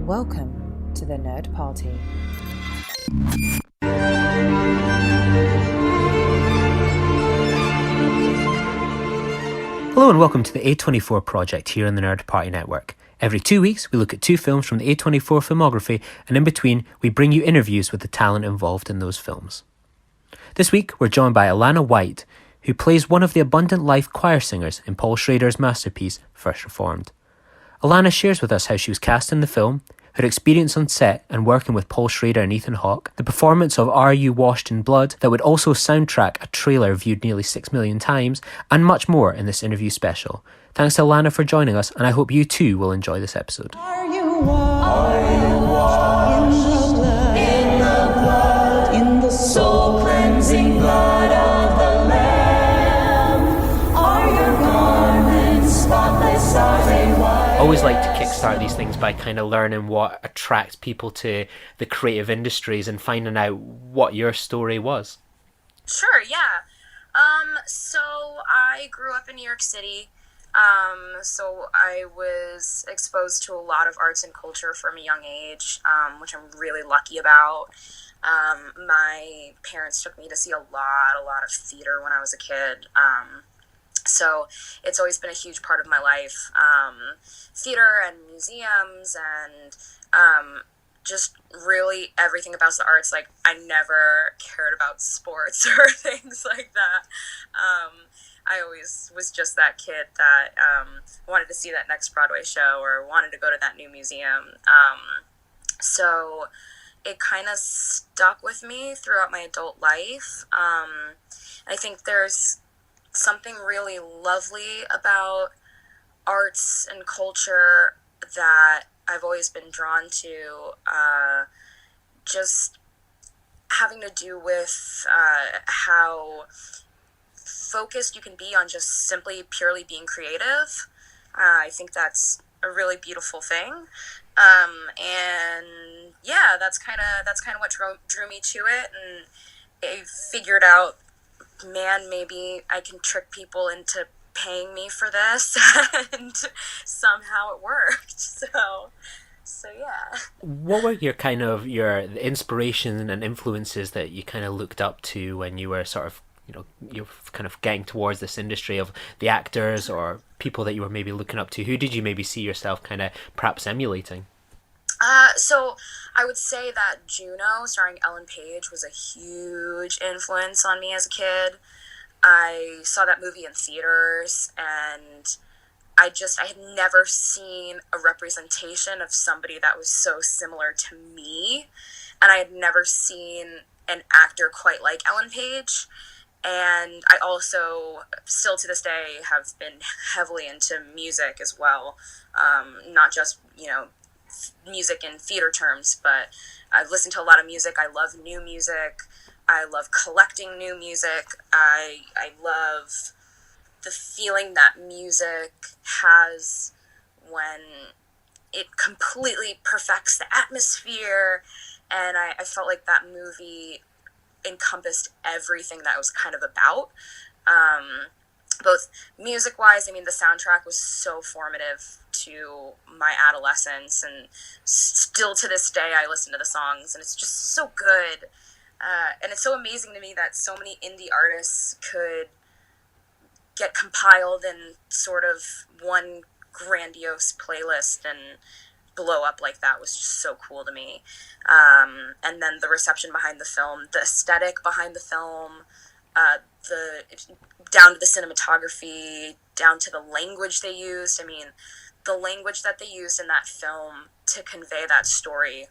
Welcome to the Nerd Party. Hello and welcome to the A24 project here on the Nerd Party Network. Every 2 weeks, we look at 2 films from the A24 filmography, and in between, we bring you interviews with the talent involved in those films. This week, we're joined by Elanna White, who plays one of the Abundant Life choir singers in Paul Schrader's masterpiece, First Reformed. Elanna shares with us how she was cast in the film, her experience on set and working with Paul Schrader and Ethan Hawke, the performance of Are You Washed in Blood that would also soundtrack a trailer viewed nearly 6 million times, and much more in this interview special. Thanks to Elanna for joining us, and I hope you too will enjoy this episode. Are you washed in the blood, in the soul-cleansing blood of the Lamb? Are your garments spotless, are they white? I always like to kickstart these things by kind of learning what attracts people to the creative industries and finding out what your story was. Sure, yeah. So I grew up in New York City. So I was exposed to a lot of arts and culture from a young age, which I'm really lucky about. My parents took me to see a lot of theater when I was a kid. So it's always been a huge part of my life. Theater and museums and just really everything about the arts. Like, I never cared about sports or things like that. I always was just that kid that wanted to see that next Broadway show or wanted to go to that new museum. So it kind of stuck with me throughout my adult life. I think there's something really lovely about arts and culture that I've always been drawn to, just having to do with how focused you can be on just simply purely being creative. I think that's a really beautiful thing. And yeah, that's kind of what drew me to it. And I figured out, man, maybe I can trick people into paying me for this, and somehow it worked. So yeah. What were your inspiration and influences that you kind of looked up to when you were sort of, you're kind of getting towards this industry of the actors or people that you were maybe looking up to? Who did you maybe see yourself kind of perhaps emulating? So I would say that Juno, starring Ellen Page, was a huge influence on me as a kid. I saw that movie in theaters, and I had never seen a representation of somebody that was so similar to me, and I had never seen an actor quite like Ellen Page. And I also, still to this day, have been heavily into music as well, not just, music in theater terms, but I've listened to a lot of music. I love new music. I love collecting new music. I love the feeling that music has when it completely perfects the atmosphere. And I felt like that movie encompassed everything that I was kind of about. Both music-wise, I mean, the soundtrack was so formative to my adolescence, and still to this day I listen to the songs, and it's just so good. And it's so amazing to me that so many indie artists could get compiled in sort of one grandiose playlist and blow up like that. Was just so cool to me. And then the reception behind the film, the aesthetic behind the film, down to the cinematography, down to the language they used. I mean, the language that they used in that film to convey that story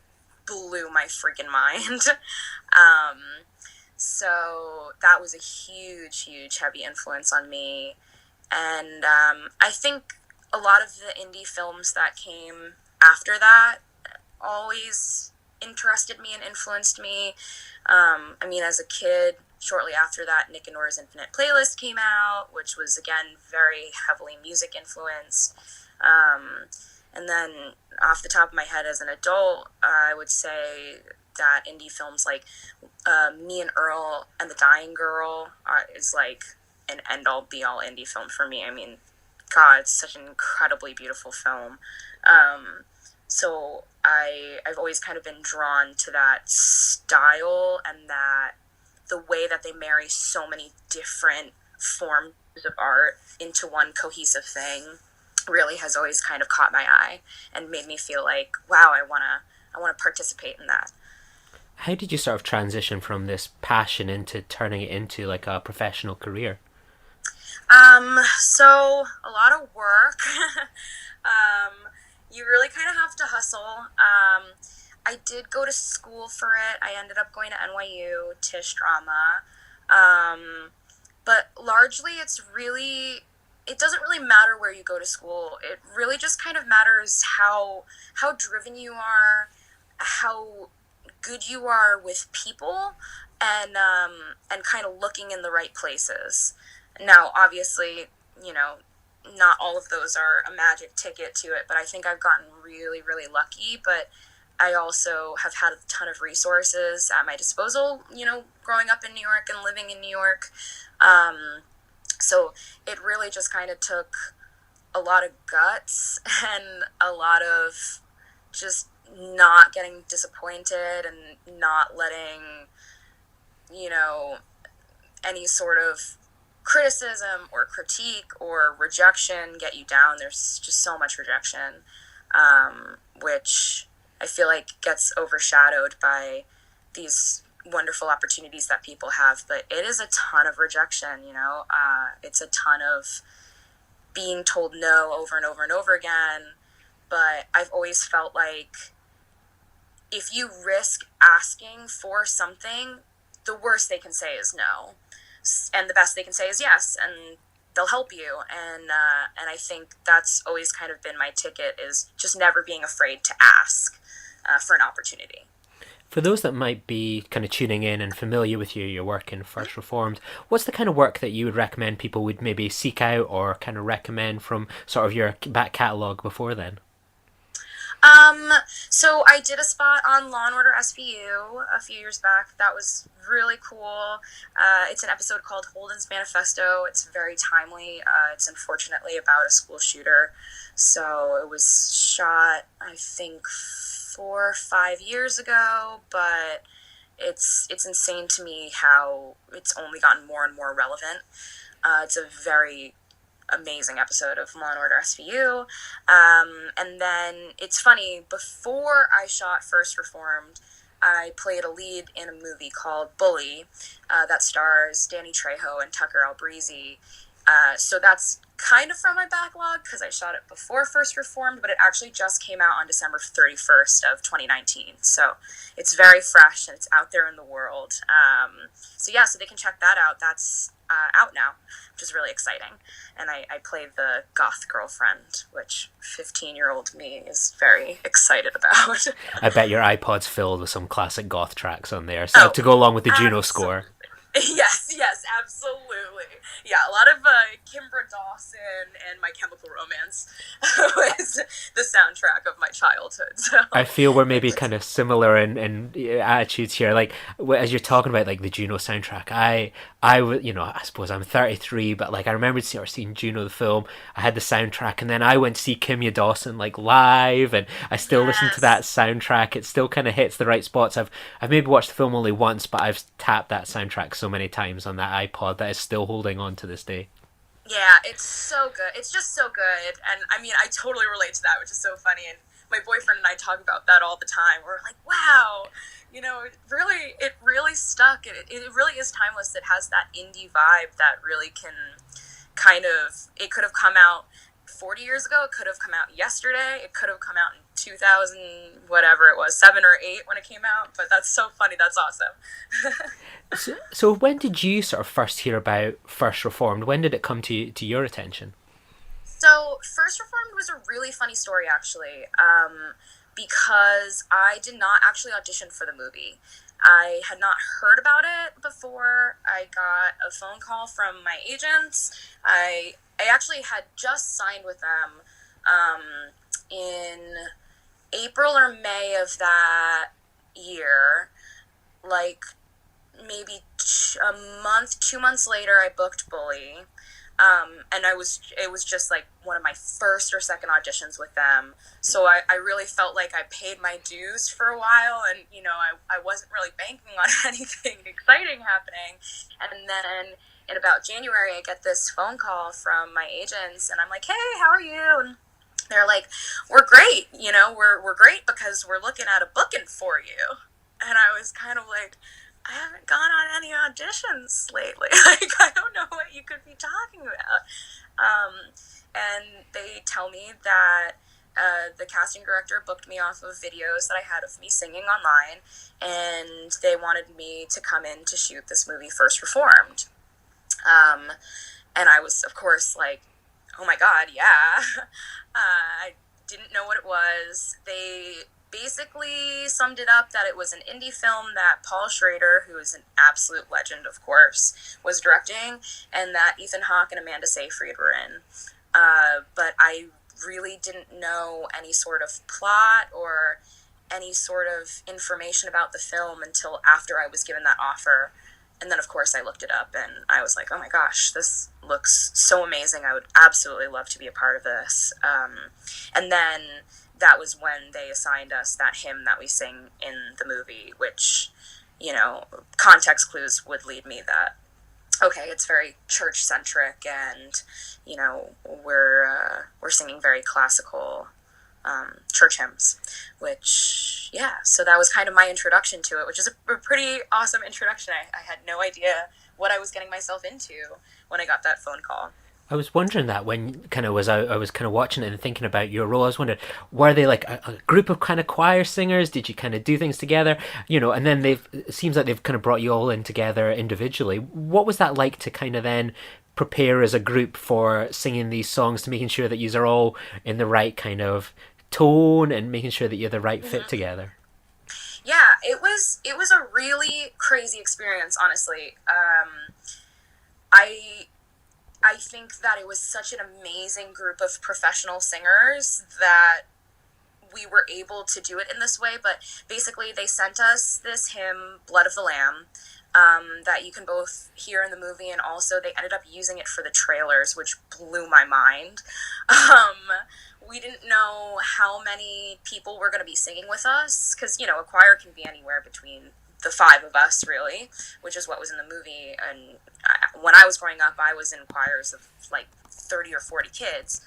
blew my freaking mind. So that was a huge heavy influence on me. And I think a lot of the indie films that came after that always interested me and influenced me. I mean, as a kid, shortly after that, Nick and Nora's Infinite Playlist came out, which was, again, very heavily music influenced. And then off the top of my head as an adult, I would say that indie films like Me and Earl and The Dying Girl is like an end-all, be-all indie film for me. I mean, God, it's such an incredibly beautiful film. So I've always kind of been drawn to that style and that the way that they marry so many different forms of art into one cohesive thing really has always kind of caught my eye and made me feel like, wow, I want to participate in that. How did you sort of transition from this passion into turning it into like a professional career? So a lot of work. You really kind of have to hustle. I did go to school for it. I ended up going to NYU, Tisch Drama. But largely it doesn't really matter where you go to school. It really just kind of matters how driven you are, how good you are with people, and kind of looking in the right places. Now, obviously, you know, not all of those are a magic ticket to it, but I think I've gotten really, really lucky. But I also have had a ton of resources at my disposal, growing up in New York and living in New York. So it really just kind of took a lot of guts and a lot of just not getting disappointed and not letting, any sort of criticism or critique or rejection get you down. There's just so much rejection, which I feel like gets overshadowed by these wonderful opportunities that people have. But it is a ton of rejection, it's a ton of being told no over and over and over again. But I've always felt like if you risk asking for something, the worst they can say is no, and the best they can say is yes, and they'll help you. And I think that's always kind of been my ticket, is just never being afraid to ask for an opportunity. For those that might be kind of tuning in and familiar with your work in First Reformed, what's the kind of work that you would recommend people would maybe seek out or kind of recommend from sort of your back catalogue before then? So I did a spot on Law and Order SVU a few years back. That was really cool. It's an episode called Holden's Manifesto. It's very timely. It's unfortunately about a school shooter. So it was shot, I think, 4 or 5 years ago, but it's insane to me how it's only gotten more and more relevant. It's a very amazing episode of Law and Order SVU. And then it's funny, before I shot First Reformed, I played a lead in a movie called Bully that stars Danny Trejo and Tucker Albreze. So that's kind of from my backlog because I shot it before First Reformed, but it actually just came out on December 31st of 2019. So it's very fresh and it's out there in the world. So they can check that out. That's out now, which is really exciting. And I play the goth girlfriend, which 15-year-old me is very excited about. I bet your iPod's filled with some classic goth tracks on there, so to go along with the Juno score. Yes, absolutely. Yeah, a lot of Kimbra Dawson and My Chemical Romance was the soundtrack of my childhood. So I feel we're maybe kind of similar in attitudes here. Like as you're talking about like the Juno soundtrack, I suppose I'm 33, but like I remember seeing Juno the film. I had the soundtrack, and then I went to see Kimya Dawson like live, and I still listen to that soundtrack. It still kind of hits the right spots. I've maybe watched the film only once, but I've tapped that soundtrack so many times on that iPod that is still holding on to this day. Yeah, it's so good. It's just so good. And I mean, I totally relate to that, which is so funny. And my boyfriend and I talk about that all the time. We're like, wow, it really stuck. It really is timeless. It has that indie vibe that really can it could have come out 40 years ago. It could have come out yesterday. It could have come out in 2000, whatever it was, 7 or 8 when it came out. But that's so funny. That's awesome. So when did you sort of first hear about First Reformed? When did it come to your attention? So First Reformed was a really funny story, actually, because I did not actually audition for the movie. I had not heard about it before. I got a phone call from my agents. I actually had just signed with them in April or May of that year. Like maybe a month, 2 months later, I booked Bully. And it was just like one of my first or second auditions with them. So I really felt like I paid my dues for a while, and, you know, I wasn't really banking on anything exciting happening. And then in about January, I get this phone call from my agents, and I'm like, hey, how are you? And they're like, we're great, you know, we're great because we're looking at a booking for you. And I was kind of like, I haven't gone on any auditions lately. Like, I don't know what you could be talking about. And they tell me that the casting director booked me off of videos that I had of me singing online, and they wanted me to come in to shoot this movie, First Reformed. And I was, of course, like, oh my God, yeah. I didn't know what it was. They basically summed it up that it was an indie film that Paul Schrader, who is an absolute legend, of course, was directing, and that Ethan Hawke and Amanda Seyfried were in. But I really didn't know any sort of plot or any sort of information about the film until after I was given that offer. And then, of course, I looked it up, and I was like, oh my gosh, this looks so amazing. I would absolutely love to be a part of this. And then that was when they assigned us that hymn that we sing in the movie, which, you know, context clues would lead me that, okay, it's very church-centric, and, you know, we're singing very classical church hymns, which, yeah, so that was kind of my introduction to it, which is a pretty awesome introduction. I had no idea what I was getting myself into when I got that phone call. I was wondering that when I was kind of watching it and thinking about your role. I was wondering, were they like a group of kind of choir singers? Did you kind of do things together? You know, and then it seems like they've kind of brought you all in together individually. What was that like to kind of then prepare as a group for singing these songs, to making sure that you are all in the right kind of tone and making sure that you're the right fit together? Yeah, it was a really crazy experience, honestly. I think that it was such an amazing group of professional singers that we were able to do it in this way. But basically, they sent us this hymn, Blood of the Lamb, that you can both hear in the movie, and also they ended up using it for the trailers, which blew my mind. We didn't know how many people were going to be singing with us, because, you know, a choir can be anywhere between the five of us, really, which is what was in the movie. And when I was growing up, I was in choirs of like 30 or 40 kids.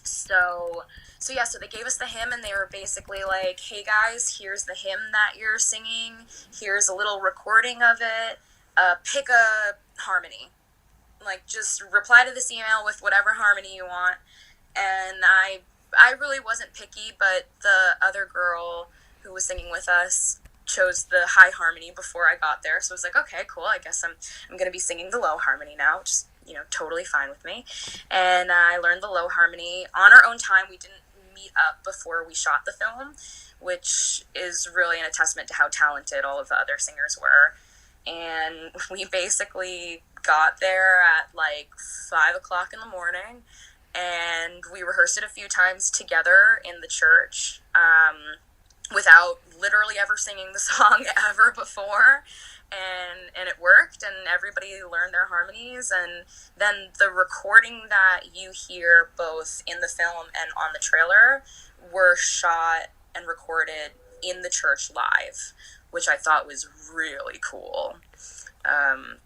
So yeah, so they gave us the hymn, and they were basically like, hey guys, here's the hymn that you're singing. Here's a little recording of it. Pick a harmony. Like, just reply to this email with whatever harmony you want. And I really wasn't picky, but the other girl who was singing with us chose the high harmony before I got there. So I was like, okay, cool. I guess I'm going to be singing the low harmony now, which is, you know, totally fine with me. And I learned the low harmony on our own time. We didn't meet up before we shot the film, which is really a testament to how talented all of the other singers were. And we basically got there at like 5 o'clock in the morning, and we rehearsed it a few times together in the church, without literally ever singing the song ever before, and it worked, and everybody learned their harmonies. And then the recording that you hear both in the film and on the trailer were shot and recorded in the church live, which I thought was really cool,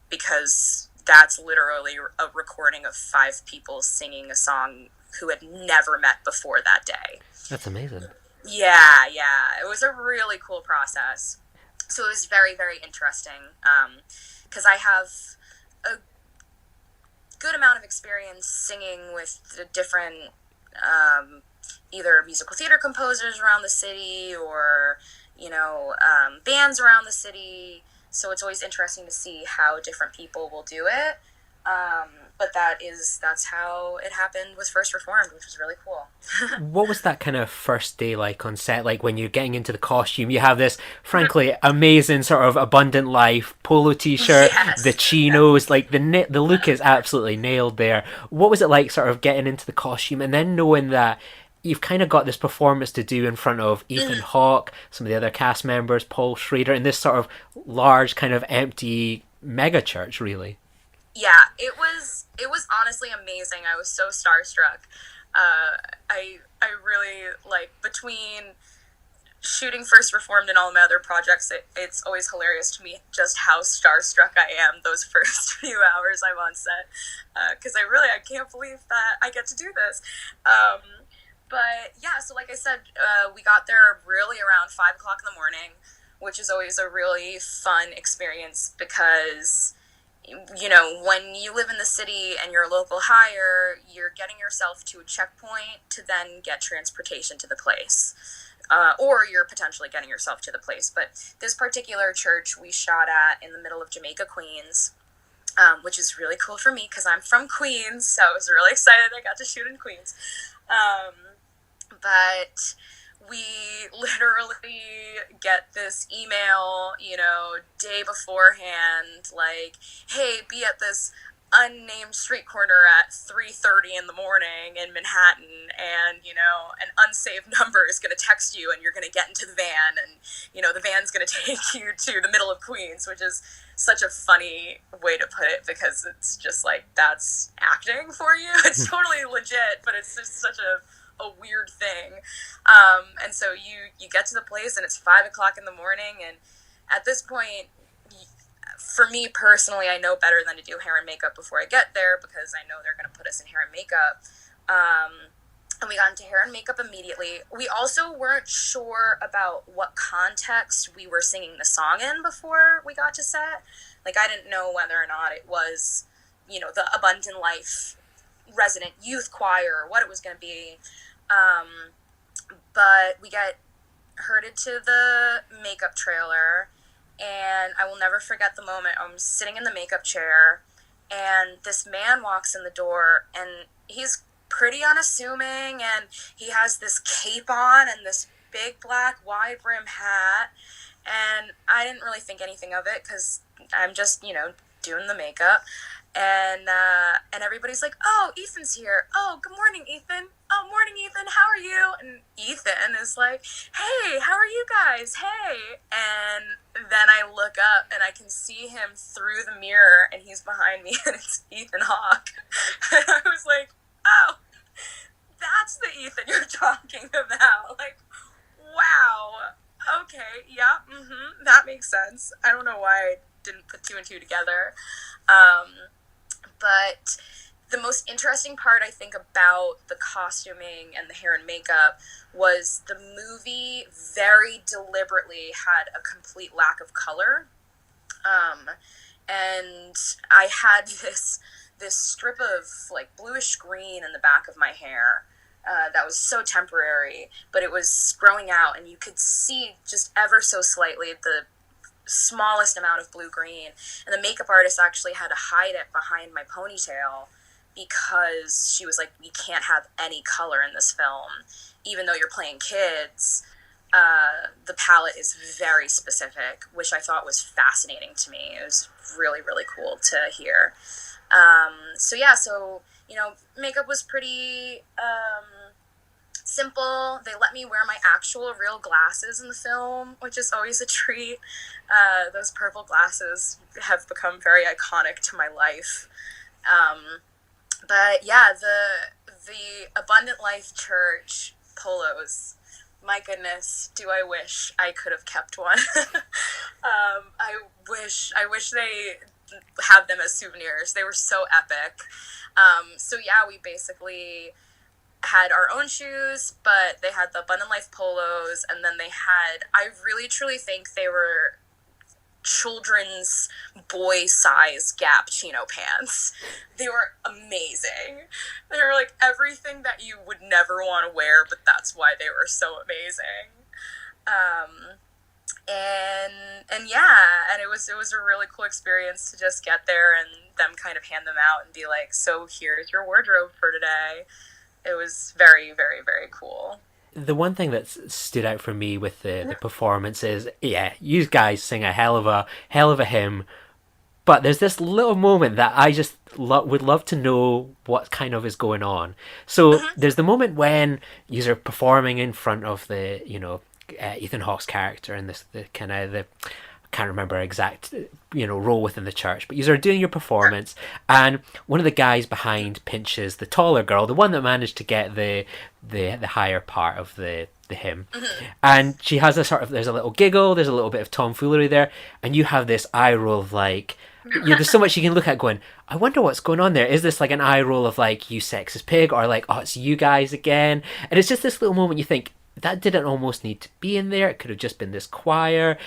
because that's literally a recording of 5 people singing a song who had never met before that day. That's amazing. Yeah, it was a really cool process. So it was very, very interesting, because I have a good amount of experience singing with the different either musical theater composers around the city, or, you know, bands around the city. So it's always interesting to see how different people will do it. But that's how it happened with First Reformed, which was really cool. What was that kind of first day like on set? Like when you're getting into the costume, you have this frankly amazing sort of abundant life polo t-shirt, Yes. the chinos, like the look is absolutely nailed there. What was it like sort of getting into the costume and then knowing that you've kind of got this performance to do in front of Ethan Hawke, some of the other cast members, Paul Schrader, in this sort of large kind of empty mega church, really? Yeah, it was honestly amazing. I was so starstruck. I really like between shooting First Reformed and all my other projects. It's always hilarious to me just how starstruck I am those first few hours I'm on set, because I can't believe that I get to do this. But yeah, so like I said, we got there really around 5 o'clock in the morning, which is always a really fun experience because when you live in the city and you're a local hire, you're getting yourself to a checkpoint to then get transportation to the place. Or you're potentially getting yourself to the place. But this particular church we shot at in the middle of Jamaica, Queens, which is really cool for me because I'm from Queens, so I was really excited I got to shoot in Queens. But we literally get this email, day beforehand, like, hey, be at this unnamed street corner at 3:30 in the morning in Manhattan, and an unsaved number is going to text you, and you're going to get into the van, and the van's going to take you to the middle of Queens, which is such a funny way to put it because it's just like that's acting for you. It's totally legit, but it's just such a weird thing. And so you get to the place and it's 5 o'clock in the morning, and at this point, for me personally, I know better than to do hair and makeup before I get there because I know they're going to put us in hair and makeup. And we got into hair and makeup immediately. We also weren't sure about what context we were singing the song in before we got to set. Like, I didn't know whether or not it was, the Abundant Life resident youth choir or what it was going to be. But we get herded to the makeup trailer, and I will never forget the moment. I'm sitting in the makeup chair, and this man walks in the door, and he's pretty unassuming, and he has this cape on and this big black wide brim hat, and I didn't really think anything of it because I'm just, doing the makeup. And everybody's like, oh, Ethan's here. Oh, good morning, Ethan. Oh, morning, Ethan. How are you? And Ethan is like, hey, how are you guys? Hey. And then I look up and I can see him through the mirror, and he's behind me, and it's Ethan Hawke. And I was like, oh, that's the Ethan you're talking about. Like, wow. Okay, yeah, that makes sense. I don't know why I didn't put two and two together. But the most interesting part, I think, about the costuming and the hair and makeup was the movie very deliberately had a complete lack of color. And I had this strip of like bluish green in the back of my hair that was so temporary, but it was growing out, and you could see just ever so slightly the smallest amount of blue-green, and the makeup artist actually had to hide it behind my ponytail because she was like, we can't have any color in this film. Even though you're playing kids, the palette is very specific, which I thought was fascinating to me. It was really, really cool to hear. So makeup was pretty simple. They let me wear my actual real glasses in the film, which is always a treat. Those purple glasses have become very iconic to my life. But yeah, the Abundant Life Church polos, my goodness, do I wish I could have kept one. I wish they have them as souvenirs. They were so epic. We basically had our own shoes, but they had the Abundant Life polos, and then I really truly think they were children's boy size Gap chino pants. They were amazing. They were like everything that you would never want to wear, but that's why they were so amazing. And it was a really cool experience to just get there and them kind of hand them out and be like, so here's your wardrobe for today. It was very, very, very cool. The one thing that stood out for me with the performance is, yeah, you guys sing a hell of a hymn, but there's this little moment that I just would love to know what kind of is going on. So there's the moment when you're performing in front of the Ethan Hawke's character and the can't remember exact role within the church, but you are doing your performance, and one of the guys behind pinches the taller girl, the one that managed to get the higher part of the hymn, and she has a sort of, there's a little giggle, there's a little bit of tomfoolery there, and you have this eye roll of like, there's so much you can look at going, I wonder what's going on there. Is this like an eye roll of like, you sexist pig, or like, oh, it's you guys again? And it's just this little moment you think, that didn't almost need to be in there. It could have just been this choir.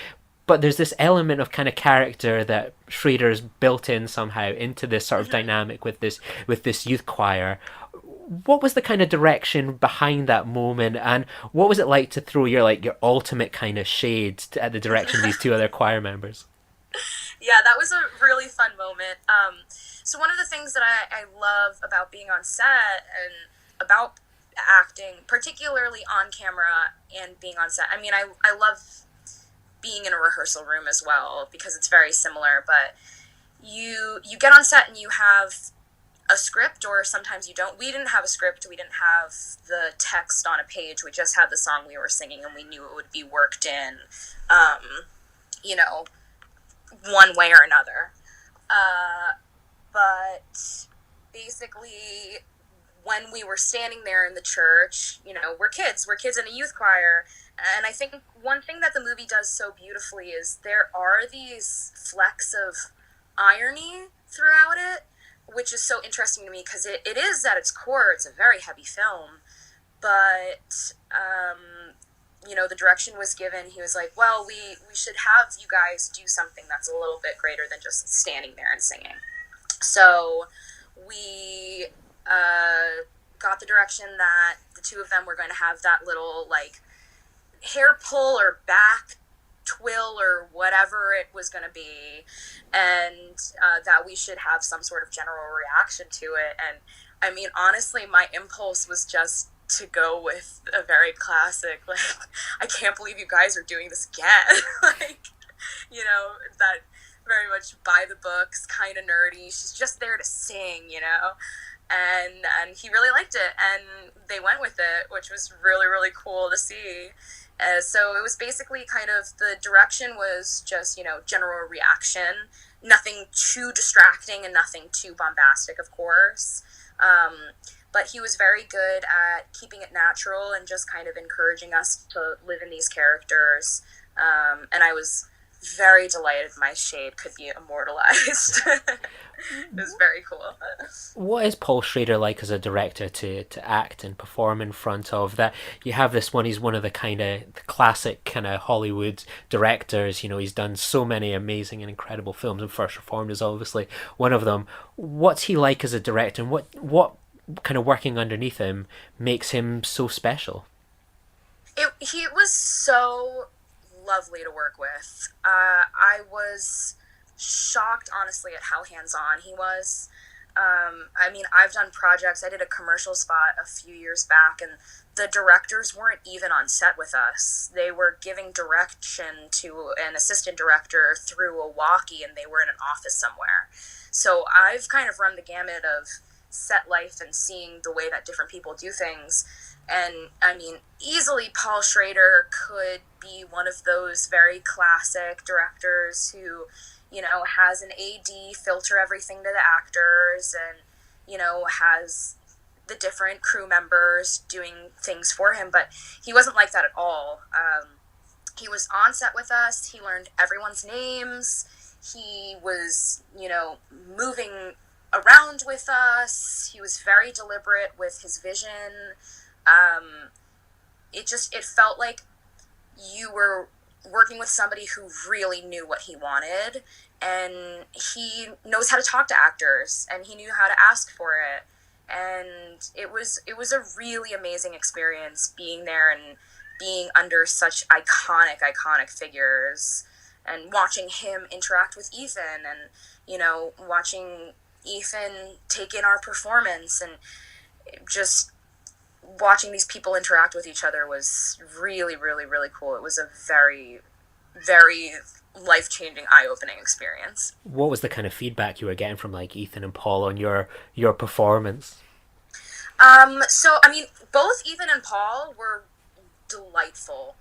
But there's this element of kind of character that Schrader's built in somehow into this sort of dynamic with this youth choir. What was the kind of direction behind that moment, and what was it like to throw your ultimate kind of shade at the direction of these two other choir members? Yeah, that was a really fun moment. So one of the things that I love about being on set and about acting, particularly on camera and being on set, I mean, I love being in a rehearsal room as well, because it's very similar, but you get on set and you have a script, or sometimes you don't. We didn't have a script, we didn't have the text on a page, we just had the song we were singing, and we knew it would be worked in, one way or another. But basically, when we were standing there in the church, we're kids in a youth choir, and I think one thing that the movie does so beautifully is there are these flecks of irony throughout it, which is so interesting to me, because it is at its core, it's a very heavy film, but the direction was given. He was like, well, we should have you guys do something that's a little bit greater than just standing there and singing. So we got the direction that the two of them were going to have that little like hair pull or back twill or whatever it was going to be, and that we should have some sort of general reaction to it. And I mean, honestly, my impulse was just to go with a very classic, like, I can't believe you guys are doing this again. That very much by the books, kind of nerdy. She's just there to sing, and he really liked it, and they went with it, which was really, really cool to see. So it was basically kind of, the direction was just, general reaction, nothing too distracting and nothing too bombastic, of course. But he was very good at keeping it natural and just kind of encouraging us to live in these characters. And I was very delighted my shade could be immortalized. It was very cool. What is Paul Schrader like as a director to act and perform in front of? That you have this one, he's one of the kind of classic kind of Hollywood directors, he's done so many amazing and incredible films, and First Reformed is obviously one of them. What's he like as a director, and what kind of working underneath him makes him so special? He was so lovely to work with. I was shocked, honestly, at how hands-on he was. I mean, I've done projects. I did a commercial spot a few years back, and the directors weren't even on set with us. They were giving direction to an assistant director through a walkie, and they were in an office somewhere. So I've kind of run the gamut of set life and seeing the way that different people do things. And I mean, easily Paul Schrader could be one of those very classic directors who, has an AD filter everything to the actors, and, has the different crew members doing things for him. But he wasn't like that at all. He was on set with us. He learned everyone's names. He was, moving around with us. He was very deliberate with his vision. It felt like you were working with somebody who really knew what he wanted, and he knows how to talk to actors, and he knew how to ask for it. And it was a really amazing experience being there and being under such iconic figures, and watching him interact with Ethan, and, watching Ethan take in our performance, and just watching these people interact with each other was really, really, really cool. It was a very, very life-changing, eye-opening experience. What was the kind of feedback you were getting from like Ethan and Paul on your performance? So I mean, both Ethan and Paul were delightful.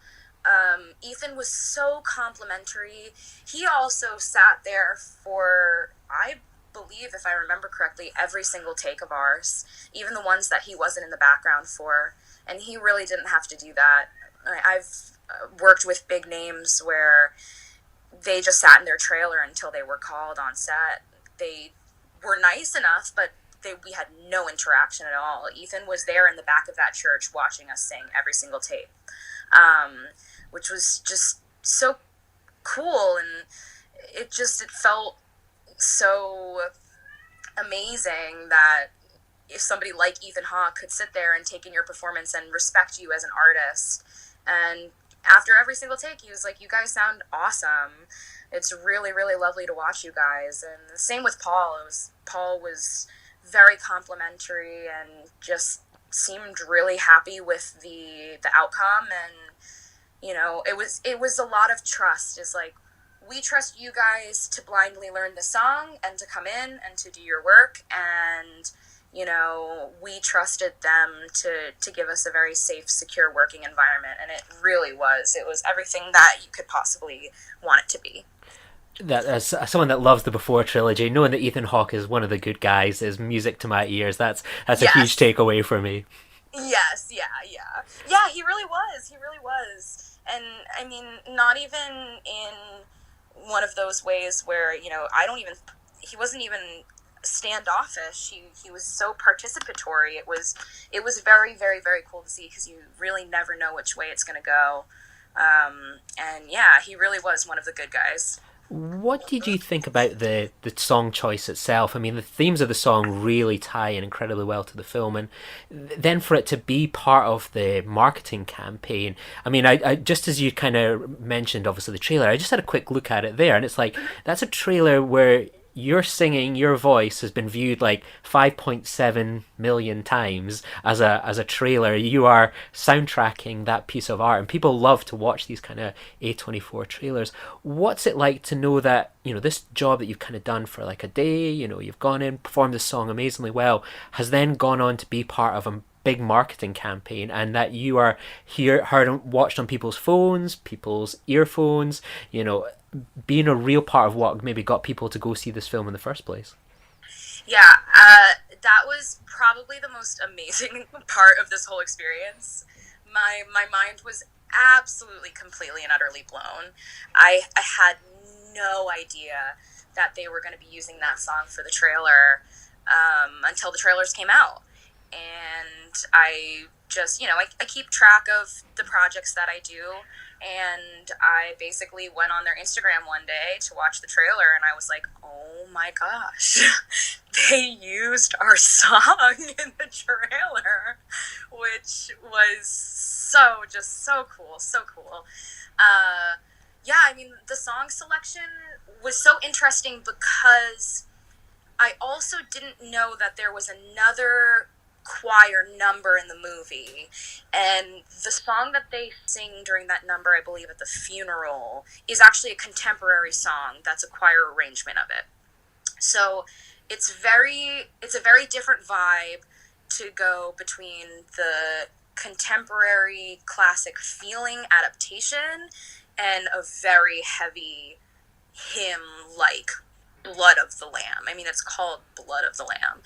Ethan was so complimentary. He also sat there for, I believe, if I remember correctly, every single take of ours, even the ones that he wasn't in the background for. And he really didn't have to do that. I've worked with big names where they just sat in their trailer until they were called on set. They were nice enough, but we had no interaction at all. Ethan was there in the back of that church watching us sing every single tape, which was just so cool, and it felt so amazing that if somebody like Ethan Hawke could sit there and take in your performance and respect you as an artist. And after every single take, he was like, "You guys sound awesome. It's really, really lovely to watch you guys." And the same with Paul. Paul was very complimentary and just seemed really happy with the outcome. And it was a lot of trust. It's like, we trust you guys to blindly learn the song and to come in and to do your work, and we trusted them to give us a very safe, secure working environment, and it really was. It was everything that you could possibly want it to be. That, as someone that loves the Before trilogy, knowing that Ethan Hawke is one of the good guys is music to my ears. That's a Yes. huge takeaway for me. Yes, yeah, he really was. And I mean, not even in one of those ways where he wasn't even standoffish. He was so participatory. It was very, very, very cool to see, because you really never know which way it's going to go. And yeah, he really was one of the good guys. What did you think about the song choice itself? I mean, the themes of the song really tie in incredibly well to the film, and then for it to be part of the marketing campaign. I mean, I just as you kind of mentioned, obviously the trailer, I just had a quick look at it there, and it's like that's a trailer where your singing, your voice has been viewed like 5.7 million times as a trailer. You are soundtracking that piece of art, and people love to watch these kind of A24 trailers. What's it like to know that, this job that you've kind of done for like a day, you've gone in, performed this song amazingly well, has then gone on to be part of a big marketing campaign, and that you are heard and watched on people's phones, people's earphones, being a real part of what maybe got people to go see this film in the first place? Yeah, that was probably the most amazing part of this whole experience. My mind was absolutely, completely, and utterly blown. I had no idea that they were going to be using that song for the trailer until the trailers came out. And I just, I keep track of the projects that I do. And I basically went on their Instagram one day to watch the trailer, and I was like, oh my gosh, they used our song in the trailer, which was so cool, so cool. Yeah, I mean, the song selection was so interesting because I also didn't know that there was another choir number in the movie, and the song that they sing during that number, I believe at the funeral, is actually a contemporary song that's a choir arrangement of it. So it's a very different vibe to go between the contemporary classic feeling adaptation and a very heavy hymn like Blood of the Lamb. I mean, it's called Blood of the Lamb,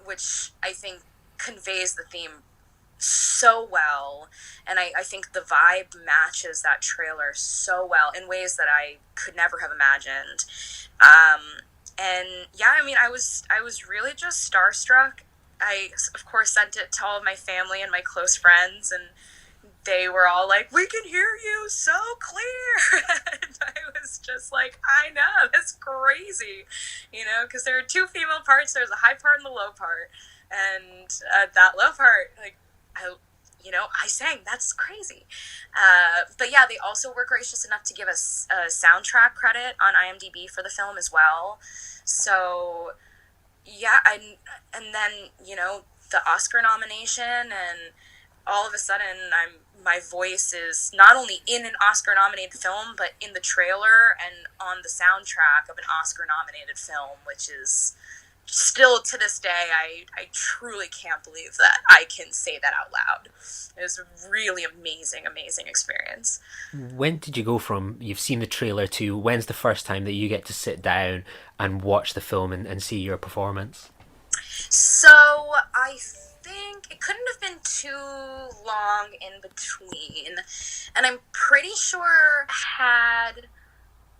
which I think conveys the theme so well. And I think the vibe matches that trailer so well in ways that I could never have imagined. And yeah, I mean, I was really just starstruck. I, of course, sent it to all of my family and my close friends, and they were all like, "We can hear you so clear." And I was just like, I know, that's crazy, because there are two female parts. There's a high part and the low part. And that low part, like, I sang. That's crazy. But yeah, they also were gracious enough to give us a soundtrack credit on IMDb for the film as well. So yeah, and then, the Oscar nomination, and all of a sudden my voice is not only in an Oscar-nominated film, but in the trailer and on the soundtrack of an Oscar-nominated film, which is still to this day, I truly can't believe that I can say that out loud. It was a really amazing experience. When did you go from you've seen the trailer to when's the first time that you get to sit down and watch the film and see your performance? So I think it couldn't have been too long in between, and I'm pretty sure I had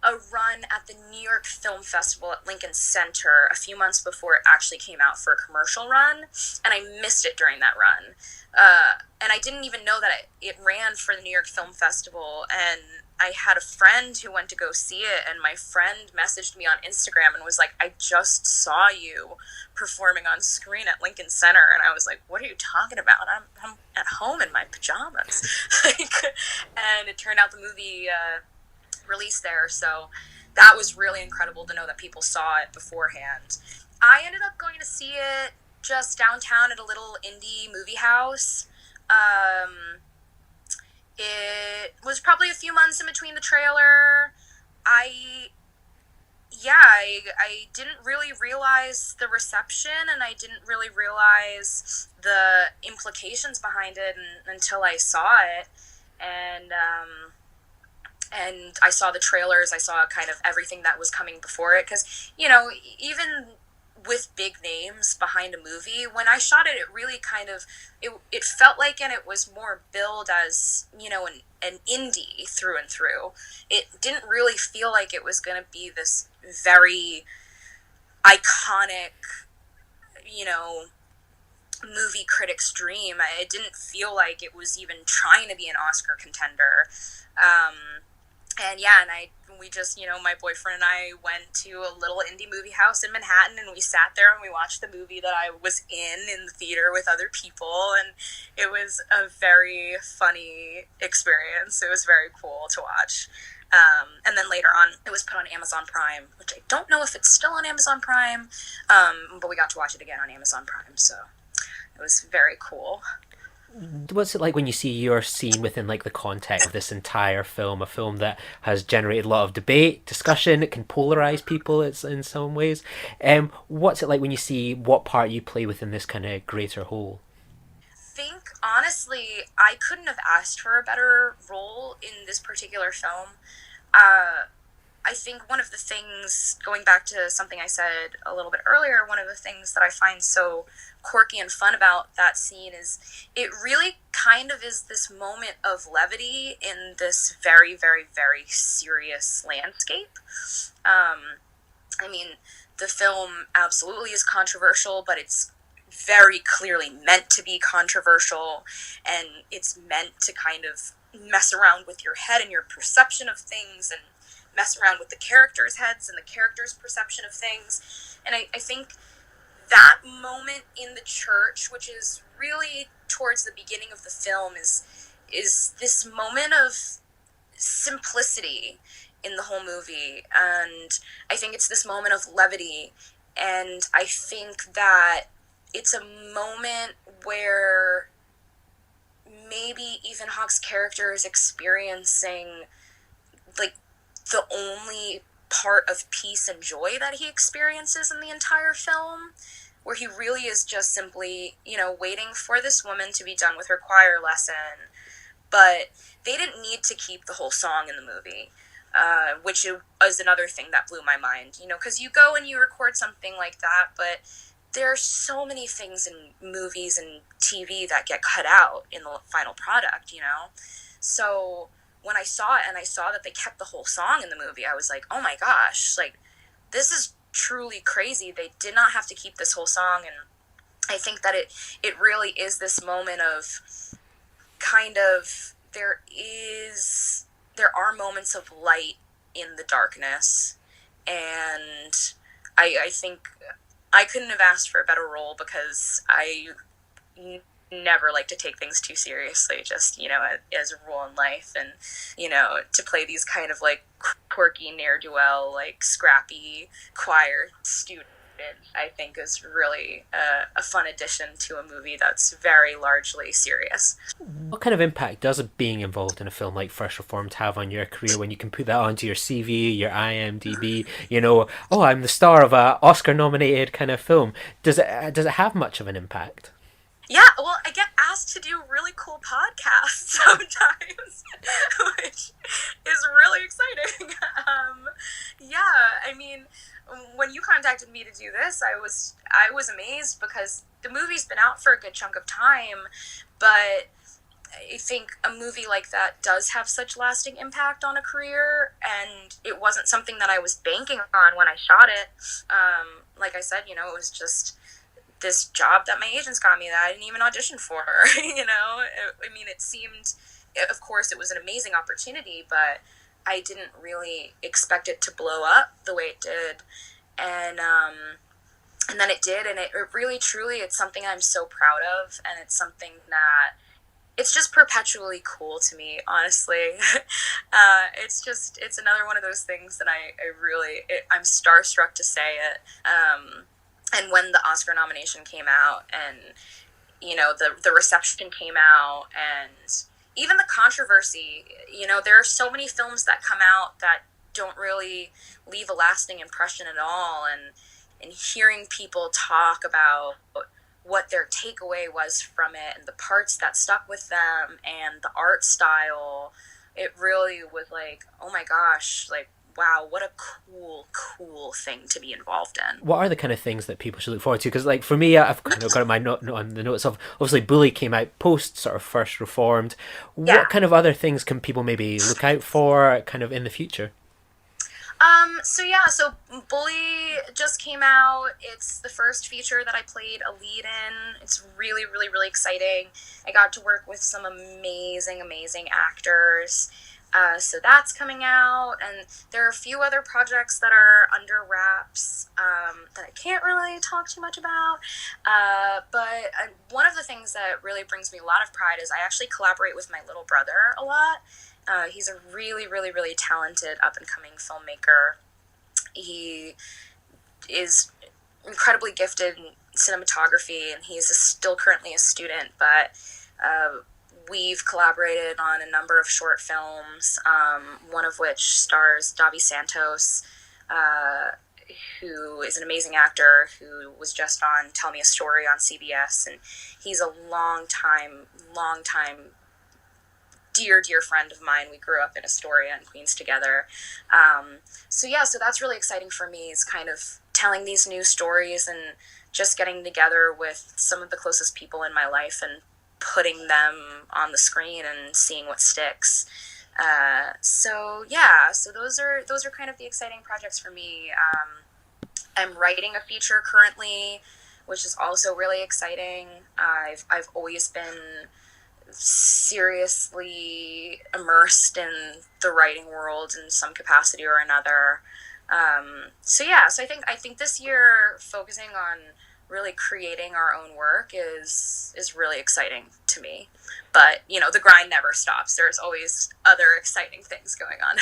a run at the New York Film Festival at Lincoln Center a few months before it actually came out for a commercial run, and I missed it during that run. And I didn't even know that it ran for the New York Film Festival, and I had a friend who went to go see it, and my friend messaged me on Instagram and was like, I just saw you performing on screen at Lincoln Center. And I was like, what are you talking about? I'm at home in my pajamas. And it turned out the movie released there, so that was really incredible to know that people saw it beforehand. I ended up going to see it just downtown at a little indie movie house. It was probably a few months in between the trailer. I I didn't really realize the reception, and I didn't really realize the implications behind it until I saw it. And I saw the trailers, I saw kind of everything that was coming before it, because, even with big names behind a movie, when I shot it, it really kind of, it felt like, and it was more billed as, an indie through and through. It didn't really feel like it was going to be this very iconic, movie critic's dream. It didn't feel like it was even trying to be an Oscar contender. We just, my boyfriend and I went to a little indie movie house in Manhattan, and we sat there and we watched the movie that I was in the theater with other people, and it was a very funny experience. It was very cool to watch. And then later on, it was put on Amazon Prime, which I don't know if it's still on Amazon Prime, but we got to watch it again on Amazon Prime, so it was very cool. What's it like when you see your scene within like the context of this entire film, a film that has generated a lot of debate, discussion, it can polarize people it's in some ways. What's it like when you see what part you play within this kind of greater whole? Think honestly, I couldn't have asked for a better role in this particular film. I think one of the things, going back to something I said a little bit earlier, one of the things that I find so quirky and fun about that scene is it really kind of is this moment of levity in this very, very, very serious landscape. I mean, the film absolutely is controversial, but it's very clearly meant to be controversial, and it's meant to kind of mess around with your head and your perception of things, and mess around with the characters' heads and the characters' perception of things. And I think that moment in the church, which is really towards the beginning of the film, is this moment of simplicity in the whole movie. And I think it's this moment of levity. And I think that it's a moment where maybe Ethan Hawke's character is experiencing like the only part of peace and joy that he experiences in the entire film, where he really is just simply, waiting for this woman to be done with her choir lesson. But they didn't need to keep the whole song in the movie, which is another thing that blew my mind, because you go and you record something like that, but there are so many things in movies and TV that get cut out in the final product, So when I saw it and I saw that they kept the whole song in the movie, I was like, oh my gosh, like, this is truly crazy. They did not have to keep this whole song. And I think that it really is this moment of kind of, there are moments of light in the darkness. And I think I couldn't have asked for a better role, because I never like to take things too seriously, just, as a rule in life. And, to play these kind of like quirky ne'er-do-well, like scrappy choir student I think is really a fun addition to a movie that's very largely serious. What kind of impact does being involved in a film like First Reformed have on your career when you can put that onto your CV, your IMDb? You know, oh, I'm the star of a Oscar-nominated kind of film. Does it have much of an impact? Yeah, well, I get asked to do really cool podcasts sometimes, which is really exciting. Yeah, I mean, when you contacted me to do this, I was amazed because the movie's been out for a good chunk of time, but I think a movie like that does have such lasting impact on a career, and it wasn't something that I was banking on when I shot it. Like I said, it was just this job that my agents got me that I didn't even audition for. I mean, it seemed, of course, it was an amazing opportunity, but I didn't really expect it to blow up the way it did, and then it did, and it really, truly, it's something I'm so proud of, and it's something that it's just perpetually cool to me, honestly. It's another one of those things that I'm starstruck to say it. And when the Oscar nomination came out, and the reception came out, and even the controversy, there are so many films that come out that don't really leave a lasting impression at all, and hearing people talk about what their takeaway was from it and the parts that stuck with them and the art style, it really was like, oh my gosh, like, wow, what a cool thing to be involved in. What are the kind of things that people should look forward to? Because, like, for me, I've kind of got my note on the notes of, obviously, Bully came out post sort of First Reformed. Yeah. What kind of other things can people maybe look out for kind of in the future? So Bully just came out. It's the first feature that I played a lead in. It's really, really, really exciting. I got to work with some amazing, amazing actors. So that's coming out, and there are a few other projects that are under wraps that I can't really talk too much about. But one of the things that really brings me a lot of pride is I actually collaborate with my little brother a lot. He's a really, really, really talented up-and-coming filmmaker. He is incredibly gifted in cinematography, and he's still currently a student, but we've collaborated on a number of short films, one of which stars Davi Santos, who is an amazing actor who was just on Tell Me a Story on CBS, and he's a long time dear friend of mine. We grew up in Astoria and Queens together. So that's really exciting for me, is kind of telling these new stories and just getting together with some of the closest people in my life and putting them on the screen and seeing what sticks. So those are kind of the exciting projects for me. I'm writing a feature currently, which is also really exciting. I've always been seriously immersed in the writing world in some capacity or another. So I think this year focusing on really creating our own work is really exciting to me. But the grind never stops. There's always other exciting things going on.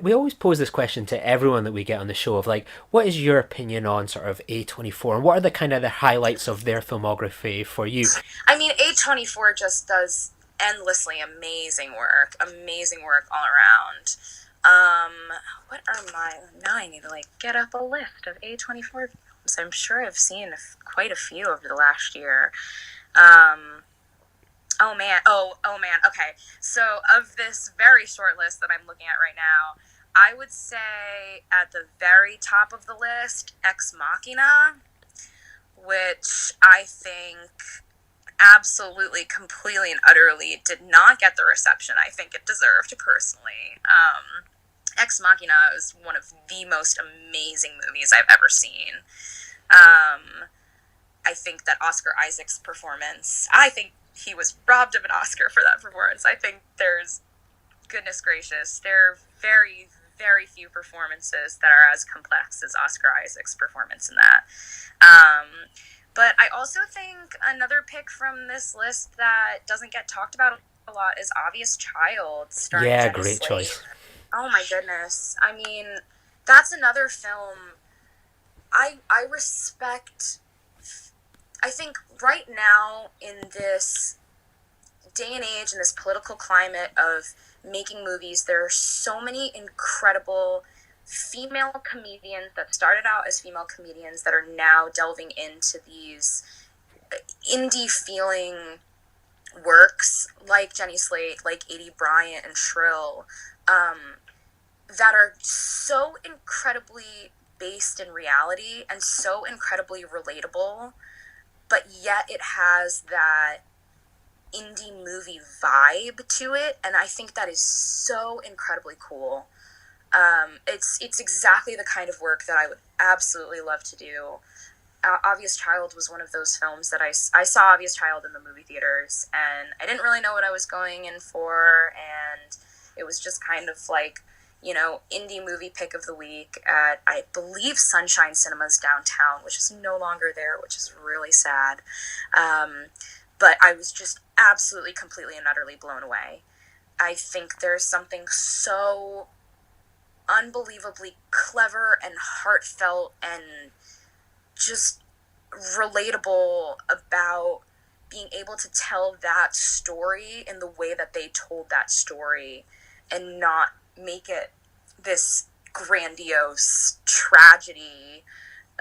We always pose this question to everyone that we get on the show of, like, what is your opinion on sort of A24, and what are the kind of the highlights of their filmography for you? I mean, A24 just does endlessly amazing work all around. What are now I need to get up a list of A24 films. I'm sure I've seen quite a few over the last year. Oh man. Okay. So of this very short list that I'm looking at right now, I would say at the very top of the list, Ex Machina, which I think absolutely, completely, and utterly did not get the reception I think it deserved, personally. Ex Machina is one of the most amazing movies I've ever seen. I think that Oscar Isaac's performance, I think he was robbed of an Oscar for that performance. I think goodness gracious, there are very, very few performances that are as complex as Oscar Isaac's performance in that. But I also think another pick from this list that doesn't get talked about a lot is Obvious Child, starring Jenny Great Slate. choice. Oh my goodness. I mean, that's another film I respect, I think right now in this day and age, in this political climate of making movies, there are so many incredible female comedians that started out as female comedians that are now delving into these indie feeling works like Jenny Slate, like Adie Bryant and Shrill, that are so incredibly based in reality and so incredibly relatable, but yet it has that indie movie vibe to it, and I think that is so incredibly cool. It's exactly the kind of work that I would absolutely love to do. Obvious Child was one of those films that I saw Obvious Child in the movie theaters, and I didn't really know what I was going in for, and it was just kind of like, indie movie pick of the week at, I believe, Sunshine Cinemas downtown, which is no longer there, which is really sad. But I was just absolutely, completely, and utterly blown away. I think there's something so unbelievably clever and heartfelt and just relatable about being able to tell that story in the way that they told that story and not make it this grandiose tragedy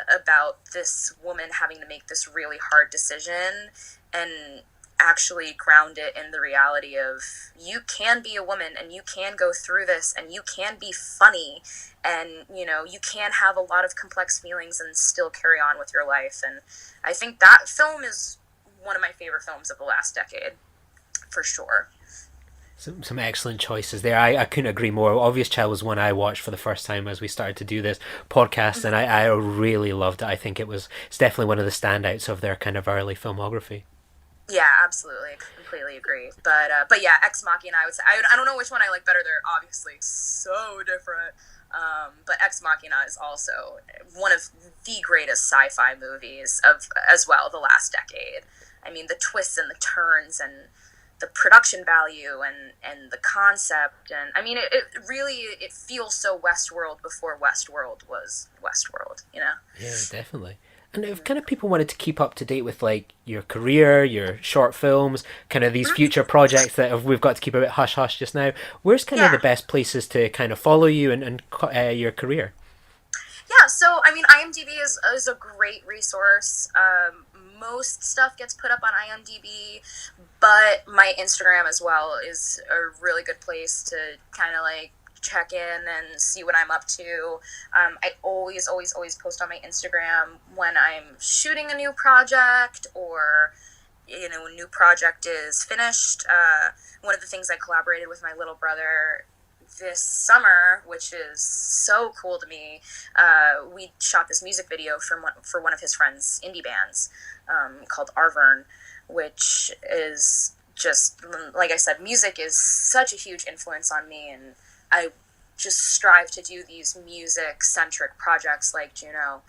about this woman having to make this really hard decision, and actually ground it in the reality of you can be a woman and you can go through this and you can be funny and you can have a lot of complex feelings and still carry on with your life. And I think that film is one of my favorite films of the last decade, for sure. Some excellent choices there. I couldn't agree more. Obvious Child was one I watched for the first time as we started to do this podcast, and I really loved it. I think it's definitely one of the standouts of their kind of early filmography. Yeah, absolutely, completely agree. But yeah, Ex Machina, I would say I don't know which one I like better. They're obviously so different. But Ex Machina is also one of the greatest sci-fi movies of as well the last decade. I mean, the twists and the turns and the production value and the concept, and I mean it really it feels so Westworld before Westworld was Westworld. Yeah, definitely. And if kind of people wanted to keep up to date with like your career, your short films, kind of these future projects that we've got to keep a bit hush hush just now, where's kind of the best places to kind of follow you and your career? Yeah, so I mean, IMDb is a great resource. Most stuff gets put up on IMDb, but my Instagram as well is a really good place to kind of like check in and see what I'm up to. I always post on my Instagram when I'm shooting a new project or a new project is finished. One of the things I collaborated with my little brother this summer, which is so cool to me, we shot this music video for one of his friends' indie bands called Arvern, which is just, like I said, music is such a huge influence on me, and I just strive to do these music-centric projects like Juno.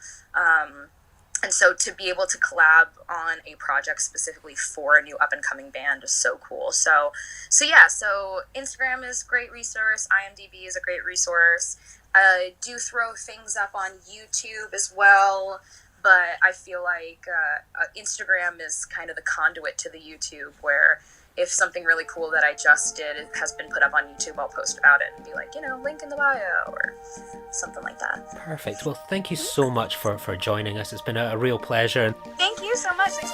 And so to be able to collab on a project specifically for a new up-and-coming band is so cool. So Instagram is a great resource. IMDb is a great resource. I do throw things up on YouTube as well, but I feel like Instagram is kind of the conduit to the YouTube, where if something really cool that I just did has been put up on YouTube, I'll post about it and be like, link in the bio or something like that. Perfect. Well, thank you so much for joining us. It's been a real pleasure. Thank you so much. Thanks